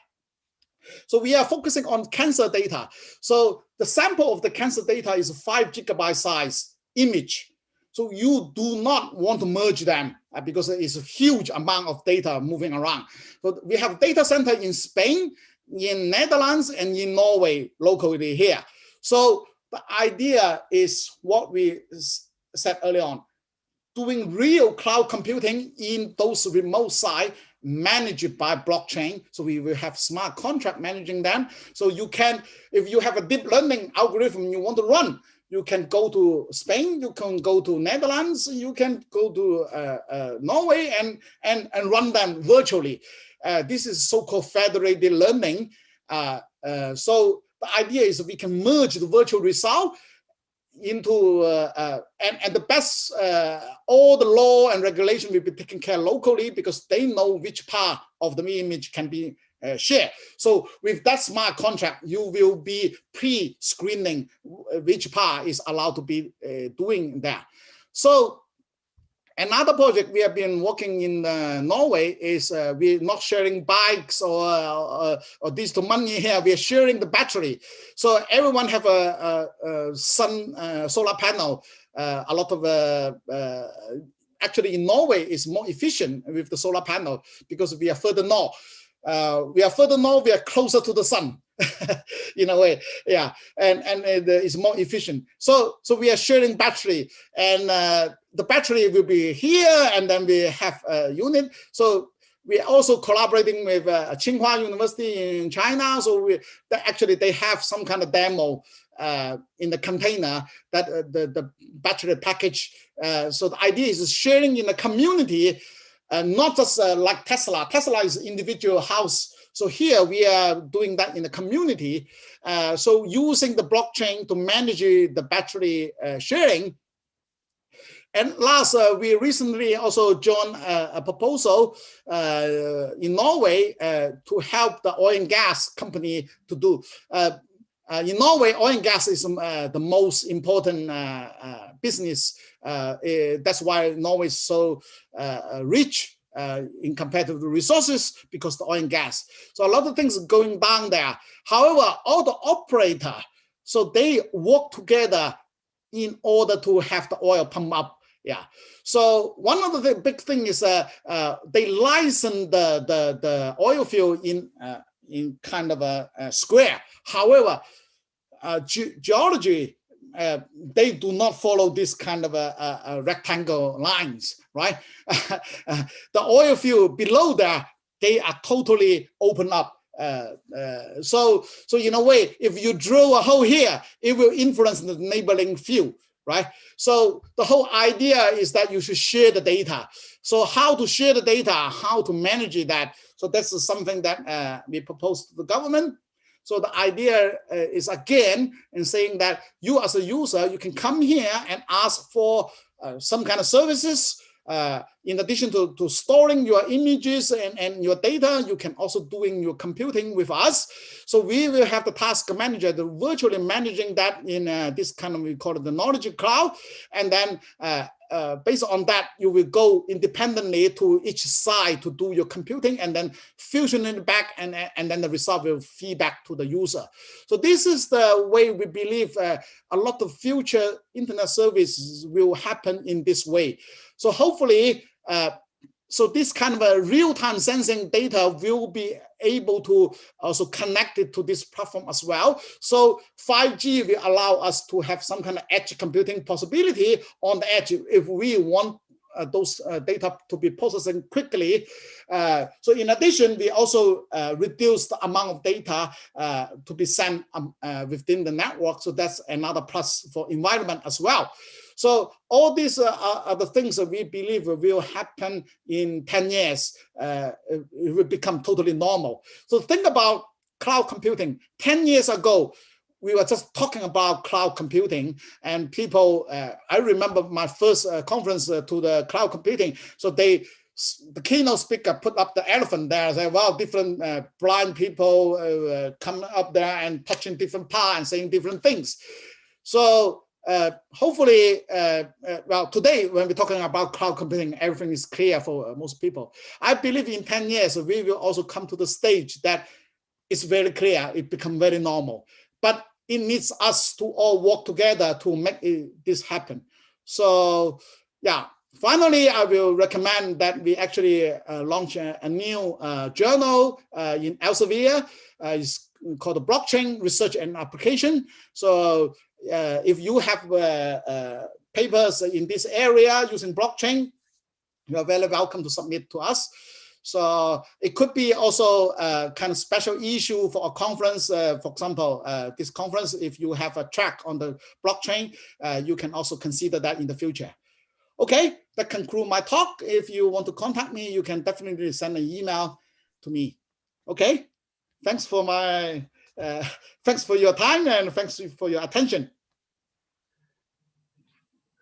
So we are focusing on cancer data. So the sample of the cancer data is a 5 GB size image. So you do not want to merge them because it's a huge amount of data moving around. So we have data center in Spain, in Netherlands, and in Norway locally here. So the idea is what we said earlier on, doing real cloud computing in those remote sites managed by blockchain. So we will have smart contract managing them. So you can, if you have a deep learning algorithm you want to run, you can go to Spain, you can go to Netherlands, you can go to Norway and run them virtually. This is so-called federated learning. So the idea is we can merge the virtual result into and the best, all the law and regulation will be taken care locally because they know which part of the image can be shared. So with that smart contract, you will be pre-screening which part is allowed to be doing that. So another project we have been working in Norway is we're not sharing bikes or digital money here. We are sharing the battery. So everyone have a solar panel. A lot of actually in Norway is more efficient with the solar panel because we are further north. We are closer to the sun in a way, yeah, and it's more efficient. So we are sharing battery, and the battery will be here, and then we have a unit. So we are also collaborating with Tsinghua University in China. So actually they have some kind of demo in the container that the battery package. So the idea is sharing in the community. Not just like Tesla. Tesla is individual house. So here we are doing that in the community. So using the blockchain to manage the battery sharing. And last, we recently also joined a proposal in Norway to help the oil and gas company to do. In Norway, oil and gas is the most important business. That's why Norway is so rich in compared to the resources because the oil and gas. So a lot of things are going down there. However, all the operator, so they work together in order to have the oil pump up. Yeah. So one of the big thing is they license the oil field in in kind of a square. However, geology, they do not follow this kind of a rectangle lines, right? The oil field below there, they are totally open up. So in a way, if you drill a hole here, it will influence the neighboring field, right? So the whole idea is that you should share the data. So how to share the data, how to manage that. So that's something that we propose to the government. So the idea is again in saying that you as a user, you can come here and ask for some kind of services. In addition to storing your images and your data, you can also doing your computing with us. So we will have the task manager virtually managing that in this kind of, we call it the knowledge cloud. And then based on that, you will go independently to each side to do your computing and then fusion it back, and then the result will feed back to the user. So this is the way we believe a lot of future internet services will happen in this way. So hopefully, so this kind of a real-time sensing data will be able to also connect it to this platform as well. So 5G will allow us to have some kind of edge computing possibility on the edge if we want those data to be processing quickly. So in addition, we also reduce the amount of data to be sent within the network. So that's another plus for environment as well. So all these are the things that we believe will happen in 10 years. It will become totally normal. So think about cloud computing. 10 years ago, we were just talking about cloud computing, and people, I remember my first conference to the cloud computing. So the keynote speaker put up the elephant there and said, well, different blind people come up there and touching different parts and saying different things. So hopefully, well, today when we're talking about cloud computing, everything is clear for most people. I believe in 10 years, we will also come to the stage that it's very clear, it becomes very normal. But it needs us to all work together to make this happen. So yeah, finally, I will recommend that we actually launch a new journal in Elsevier. It's called the Blockchain Research and Application. So if you have papers in this area using blockchain, you are very welcome to submit to us. So it could be also a kind of special issue for a conference. For example, this conference, if you have a track on the blockchain, you can also consider that in the future. Okay, that concludes my talk. If you want to contact me, you can definitely send an email to me. Okay, thanks for my thanks for your time and thanks for your attention.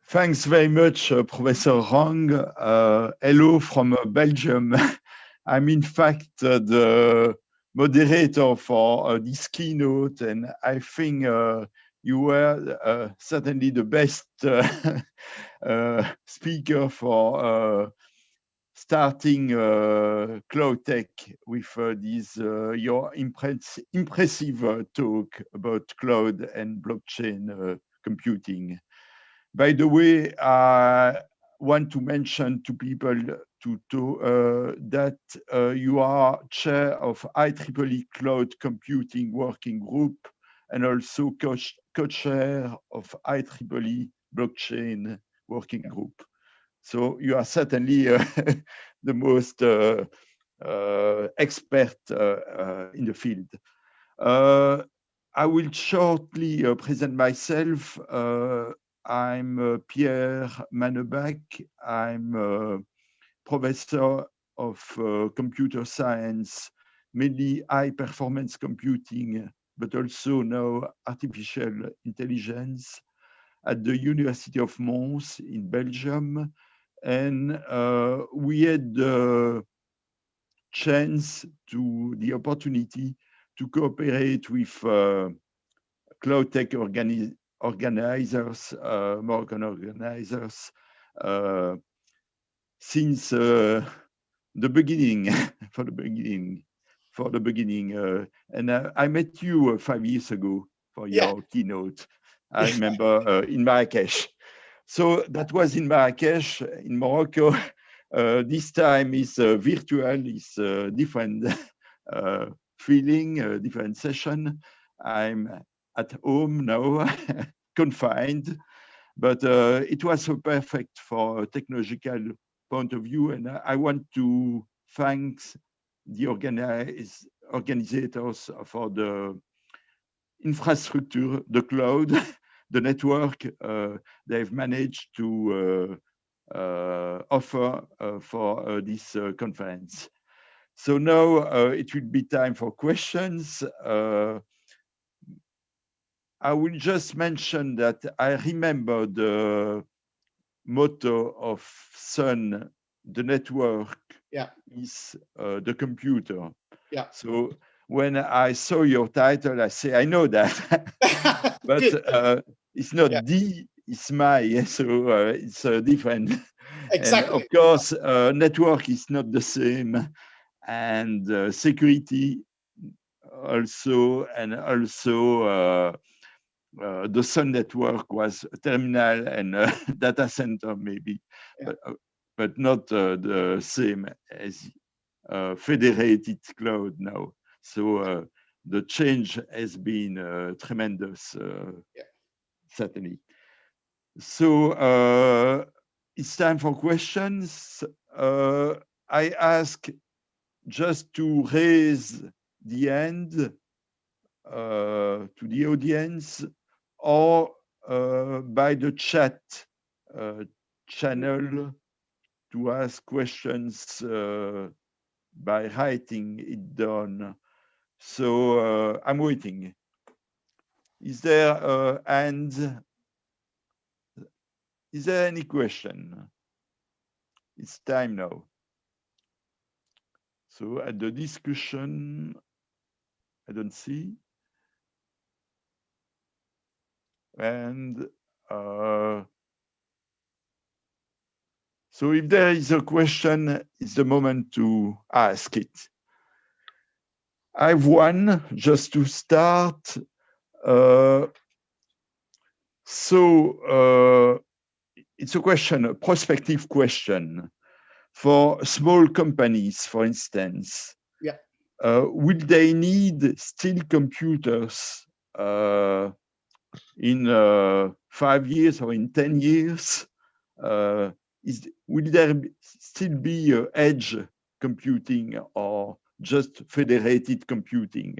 Thanks very much, Professor Rang. Hello from Belgium. I'm in fact the moderator for this keynote, and I think you were certainly the best speaker for starting Cloud Tech with this your impressive talk about cloud and blockchain computing. By the way, I want to mention to people that you are chair of IEEE Cloud Computing Working Group and also co-chair of IEEE Blockchain Working Group. So you are certainly the most expert in the field. I will shortly present myself. I'm Pierre Mannebach. I'm a professor of computer science, mainly high performance computing, but also now artificial intelligence at the University of Mons in Belgium. And we had the chance the opportunity to cooperate with Cloud Tech organizers, Moroccan organizers, since the beginning, for the beginning. And I met you 5 years ago for your keynote. I remember in Marrakesh. So that was in Marrakesh, in Morocco. This time is virtual, is different feeling, a different session. I'm at home now, confined, but it was so perfect for a technological point of view. And I want to thank the organizers for the infrastructure, the cloud, the network they've managed to offer for this conference. So now it will be time for questions. I will just mention that I remember the motto of Sun, the network is the computer. Yeah. So when I saw your title, I say, I know that, but it's not the, it's my, so it's different. Exactly. And of course, network is not the same, and security also, and also the Sun network was a terminal and a data center maybe, but not the same as federated cloud now. So the change has been tremendous, certainly. So it's time for questions. I ask just to raise the hand to the audience, or by the chat channel to ask questions by writing it down. So I'm waiting. Is there a hand? Is there any question? It's time now. So at the discussion, I don't see. And so if there is a question, it's the moment to ask it. I have one just to start. So it's a question, a prospective question for small companies, for instance. Yeah. Will they need still computers in 5 years or in 10 years? Will there still be edge computing or just federated computing,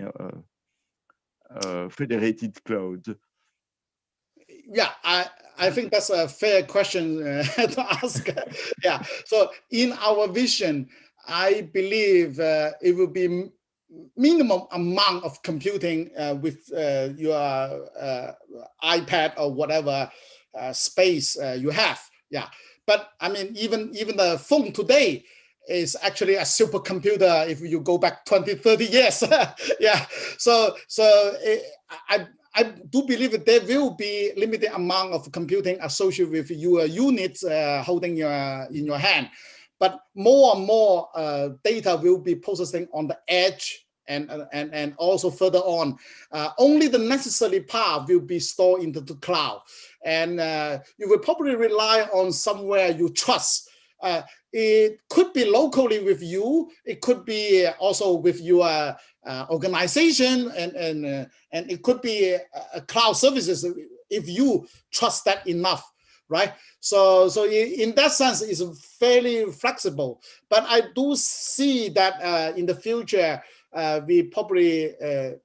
federated cloud? Yeah, I think that's a fair question to ask. Yeah, so in our vision, I believe it will be minimum amount of computing with your iPad or whatever space you have. Yeah, but I mean, even the phone today is actually a supercomputer if you go back 20, 30 years. Yeah, so I do believe that there will be limited amount of computing associated with your units holding in your hand, but more and more data will be processing on the edge, and also further on, only the necessary part will be stored into the cloud, and you will probably rely on somewhere you trust. It could be locally with you. It could be also with your organization, and it could be cloud services if you trust that enough, right? So in that sense, it's fairly flexible. But I do see that in the future, we probably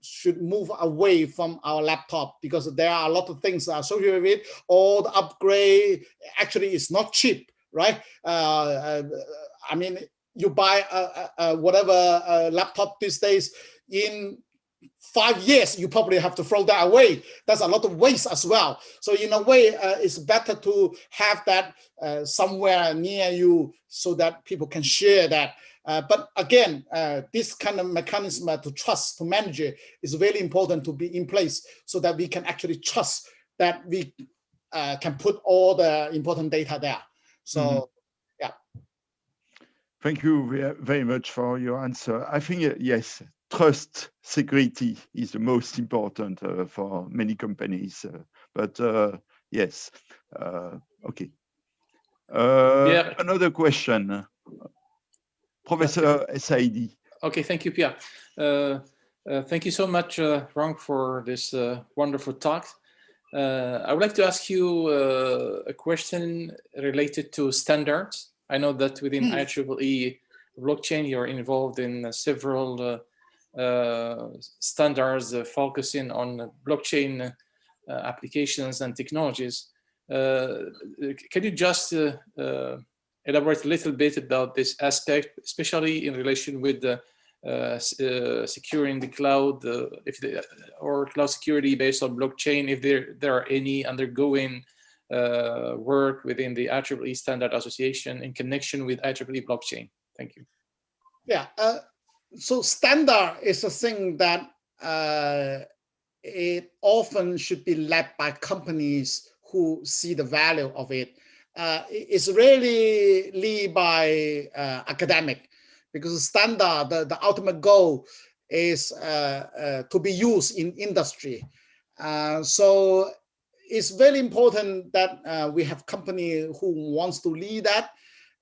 should move away from our laptop, because there are a lot of things associated with it. All the upgrade actually is not cheap, right? I mean, you buy whatever laptop these days, in 5 years, you probably have to throw that away. That's a lot of waste as well. So in a way, it's better to have that somewhere near you so that people can share that. But again, this kind of mechanism to trust, to manage it, is very important to be in place so that we can actually trust that we can put all the important data there. So, yeah. Thank you very much for your answer. I think, yes, trust, security is the most important for many companies. But yes, okay. Another question. Professor Saidi. Okay, thank you, Pierre. Thank you so much, Rong, for this wonderful talk. I would like to ask you a question related to standards. I know that within IEEE blockchain, you're involved in several standards focusing on blockchain applications and technologies. Can you just elaborate a little bit about this aspect, especially in relation with the securing the cloud, or cloud security based on blockchain, if there are any undergoing work within the IEEE Standard Association in connection with IEEE blockchain? Thank you. Yeah, so standard is a thing that it often should be led by companies who see the value of it. It's rarely led by academic, because standard, the ultimate goal is to be used in industry. So it's very important that we have company who wants to lead that,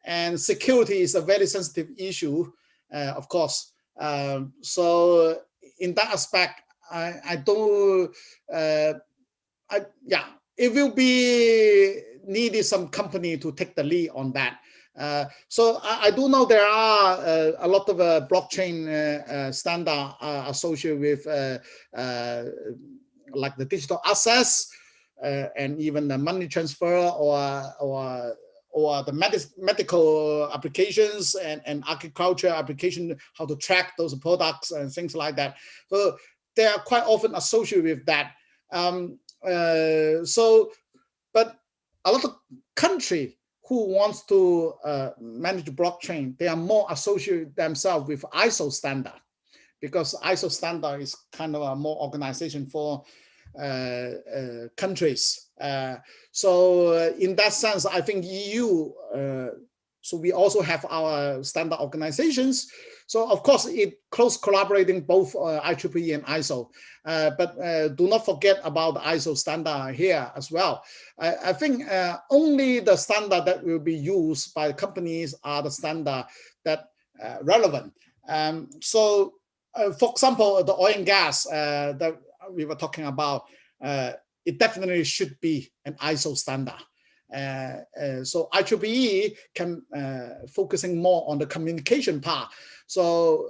and security is a very sensitive issue, of course. So in that aspect, I don't, yeah, it will be needed some company to take the lead on that. So I do know there are a lot of blockchain standard associated with like the digital assets and even the money transfer or the medical applications and agriculture application, how to track those products and things like that. So they are quite often associated with that. But a lot of country who wants to manage blockchain, they are more associated themselves with ISO standard, because ISO standard is kind of a more organization for countries. So in that sense, I think EU, so we also have our standard organizations. So of course, it close collaborating both IEEE and ISO, but do not forget about the ISO standard here as well. I think only the standard that will be used by companies are the standard that relevant. So for example, the oil and gas that we were talking about, it definitely should be an ISO standard. So IEEE can focusing more on the communication part. So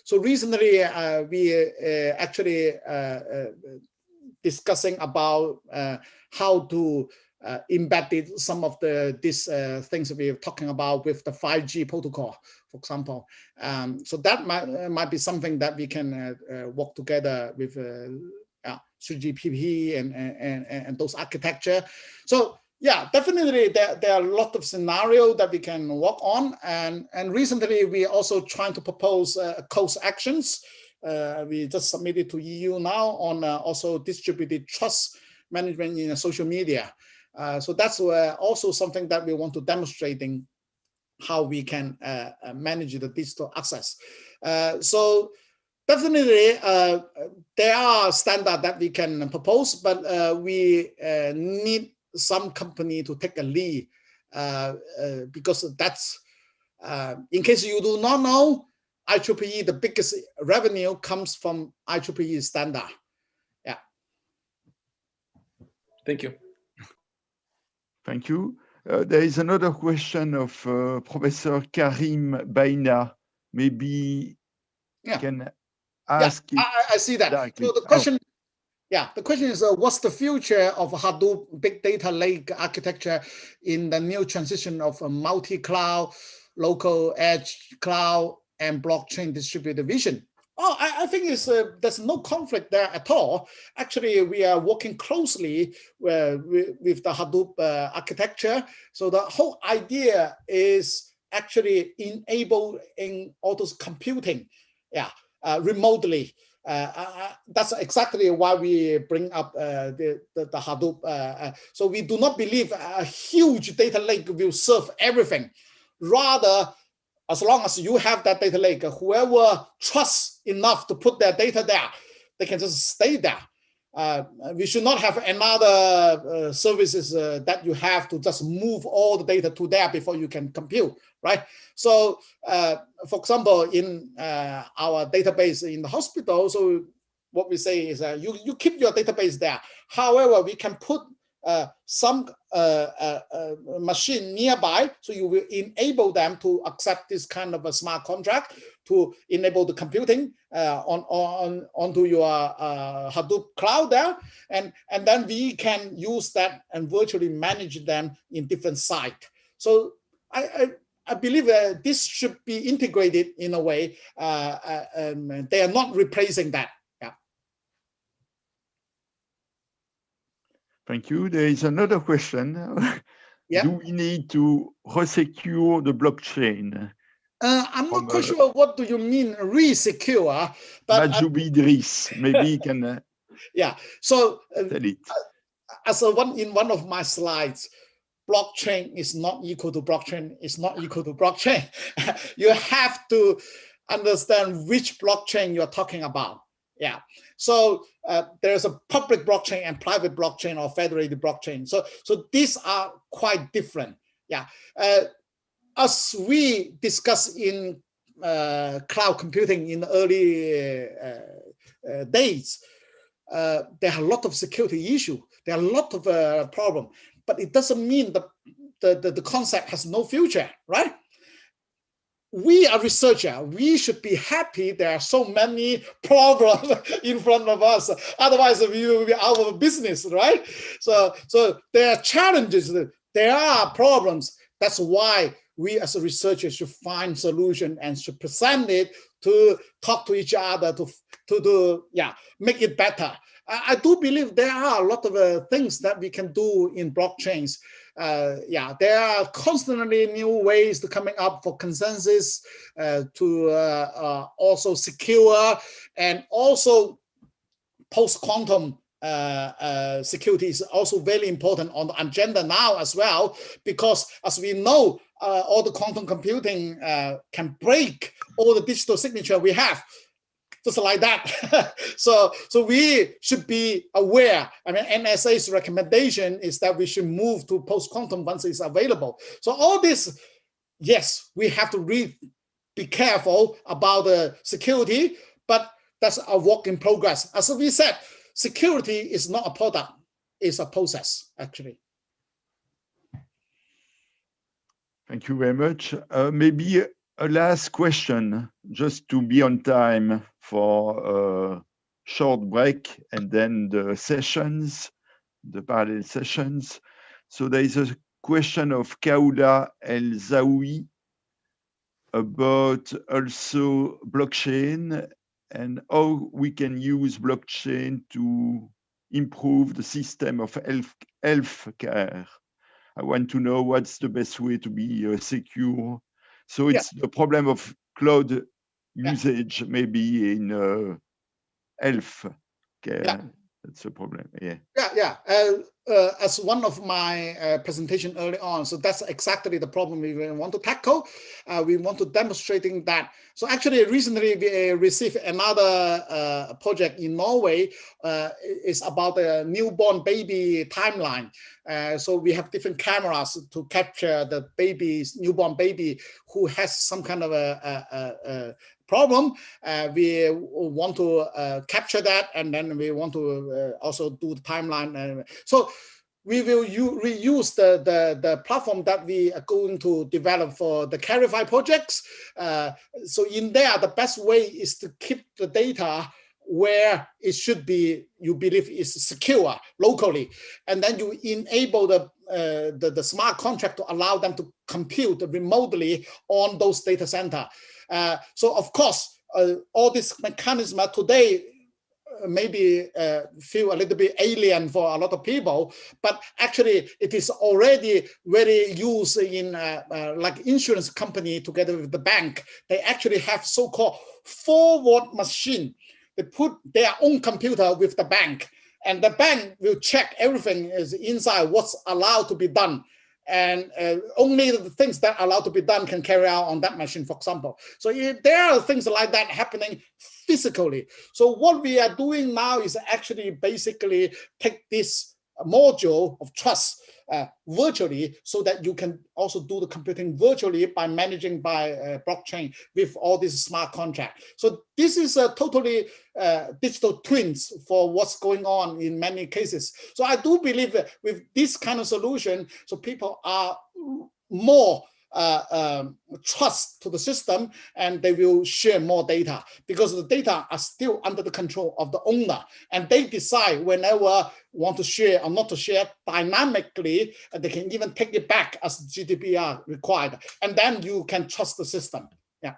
so recently we actually discussing about how to embed some of these things that we're talking about with the 5G protocol, for example. So that might be something that we can work together with 3GPP and those architecture. So yeah, definitely there are a lot of scenarios that we can work on. And recently we also trying to propose course actions. We just submitted to EU now on also distributed trust management in social media. So that's also something that we want to demonstrating how we can manage the digital access. So definitely there are standards that we can propose, but we need some company to take a lead because that's, in case you do not know, IEEE, the biggest revenue comes from IEEE standard. Yeah. Thank you. Thank you. There is another question of Professor Karim Baina. Maybe can ask. Yeah, I see that. Directly. So the question, the question is, what's the future of Hadoop big data lake architecture in the new transition of a multi-cloud, local edge cloud, and blockchain distributed vision? Oh, I think it's there's no conflict there at all. Actually, we are working closely with the Hadoop architecture. So the whole idea is actually enabling all those computing, remotely. That's exactly why we bring up the Hadoop. So we do not believe a huge data lake will serve everything. Rather, as long as you have that data lake, whoever trusts enough to put their data there, they can just stay there. we should not have another services that you have to just move all the data to there before you can compute, right? So, for example, in our database in the hospital, so what we say is you keep your database there. However, we can put some machine nearby, so you will enable them to accept this kind of a smart contract to enable the computing onto your Hadoop cloud there, and then we can use that and virtually manage them in different sites. So I believe this should be integrated in a way. They are not replacing that. Thank you. There is another question. Yeah. Do we need to resecure the blockchain? I'm not quite sure what do you mean re-secure, but Mahjoub Idriss, maybe you can yeah. So tell it. As in one of my slides, blockchain is not equal to blockchain. It's not equal to blockchain. You have to understand which blockchain you're talking about. Yeah. So there's a public blockchain and private blockchain or federated blockchain. So these are quite different. Yeah. As we discussed in cloud computing in the early days, there are a lot of security issues. There are a lot of problems, but it doesn't mean that the concept has no future, right? We are researchers. We should be happy there are so many problems in front of us. Otherwise, we will be out of business, right? So there are challenges. There are problems. That's why we as a researcher should find solution and should present it to talk to each other to make it better. I do believe there are a lot of things that we can do in blockchains. There are constantly new ways to coming up for consensus, to also secure, and also post-quantum security is also very important on the agenda now as well, because as we know, all the quantum computing can break all the digital signature we have, just like that. So we should be aware. I mean, NSA's recommendation is that we should move to post-quantum once it's available. So all this, yes, we have to be careful about the security, but that's a work in progress. As we said, security is not a product, it's a process, actually. Thank you very much. Maybe a last question, just to be on time for a short break and then the sessions, the parallel sessions. So there is a question of Kaoula El Zaoui about also blockchain and how we can use blockchain to improve the system of healthcare. I want to know what's the best way to be secure. So it's the problem of cloud usage, maybe in health care. Yeah. That's a problem. As one of my presentation early on, so that's exactly the problem we want to tackle. We want to demonstrating that. So actually, recently we received another project in Norway. It's about a newborn baby timeline. So we have different cameras to capture the newborn baby who has some kind of a problem. We want to capture that, and then we want to also do the timeline. So we will reuse the platform that we are going to develop for the Clarify projects. So in there, the best way is to keep the data where it should be, you believe is secure locally, and then you enable the smart contract to allow them to compute remotely on those data center. So of course, all this mechanism today maybe feel a little bit alien for a lot of people, but actually it is already very used in like insurance company together with the bank. They actually have so-called forward machine. They put their own computer with the bank, and the bank will check everything is inside what's allowed to be done. and only the things that are allowed to be done can carry out on that machine, for example. So there are things like that happening physically. So what we are doing now is actually basically take this module of trust virtually, so that you can also do the computing virtually by managing by blockchain with all these smart contracts. So this is a totally digital twins for what's going on in many cases. So I do believe that with this kind of solution, so people are more trust to the system, and they will share more data, because the data are still under the control of the owner, and they decide whenever want to share or not to share dynamically. They can even take it back as GDPR required, and then you can trust the system. Yeah.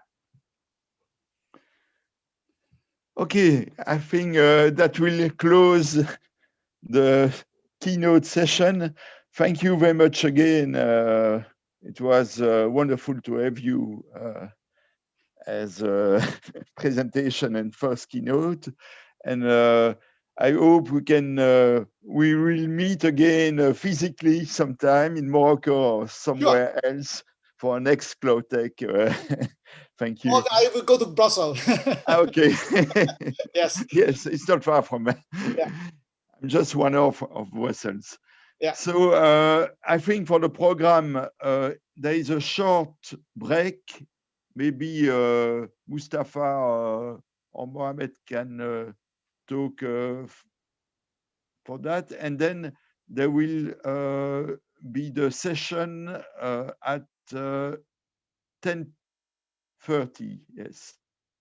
Okay, I think that will close the keynote session. Thank you very much again. It was wonderful to have you as a presentation and first keynote. And I hope we will meet again physically sometime in Morocco or somewhere else for our next CloudTech. Thank you. Or I will go to Brussels. Okay. Yes. Yes, it's not far from me. Yeah. I'm just one off of Brussels. Yeah. So I think for the program, there is a short break. Maybe Mustafa or Mohamed can talk for that. And then there will be the session at 10:30, yes.